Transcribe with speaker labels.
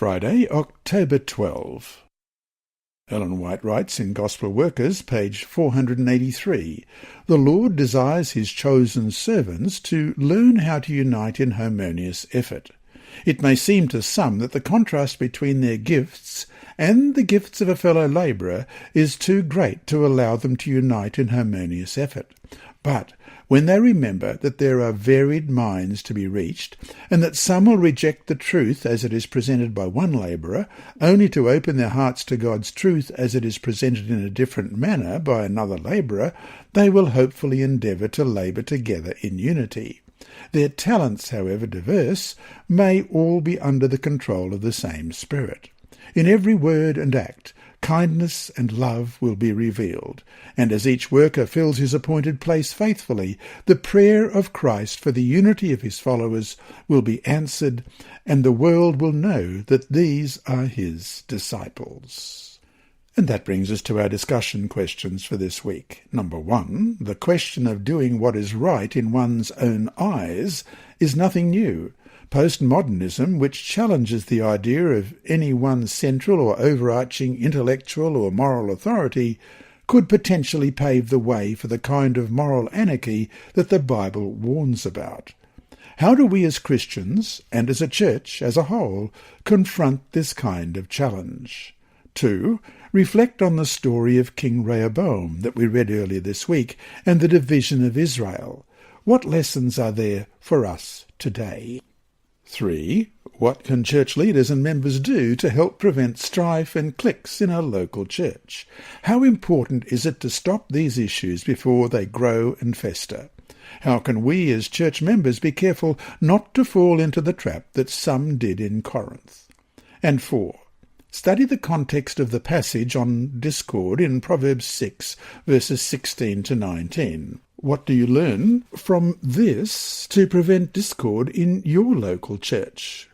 Speaker 1: Friday, October 12. Ellen White writes in Gospel Workers, page 483, "The Lord desires his chosen servants to learn how to unite in harmonious effort. It may seem to some that the contrast between their gifts and the gifts of a fellow labourer is too great to allow them to unite in harmonious effort. But when they remember that there are varied minds to be reached, and that some will reject the truth as it is presented by one labourer, only to open their hearts to God's truth as it is presented in a different manner by another labourer, they will hopefully endeavour to labour together in unity. Their talents, however diverse, may all be under the control of the same Spirit. In every word and act, kindness and love will be revealed, and as each worker fills his appointed place faithfully, the prayer of Christ for the unity of his followers will be answered, and the world will know that these are his disciples." And that brings us to our discussion questions for this week. Number 1, the question of doing what is right in one's own eyes is nothing new. Postmodernism, which challenges the idea of any one central or overarching intellectual or moral authority, could potentially pave the way for the kind of moral anarchy that the Bible warns about. How do we as Christians, and as a church as a whole, confront this kind of challenge? 2, reflect on the story of King Rehoboam that we read earlier this week and the division of Israel. What lessons are there for us today? 3, what can church leaders and members do to help prevent strife and cliques in our local church? How important is it to stop these issues before they grow and fester? How can we as church members be careful not to fall into the trap that some did in Corinth? And 4, study the context of the passage on discord in Proverbs 6, verses 16 to 19. What do you learn from this to prevent discord in your local church?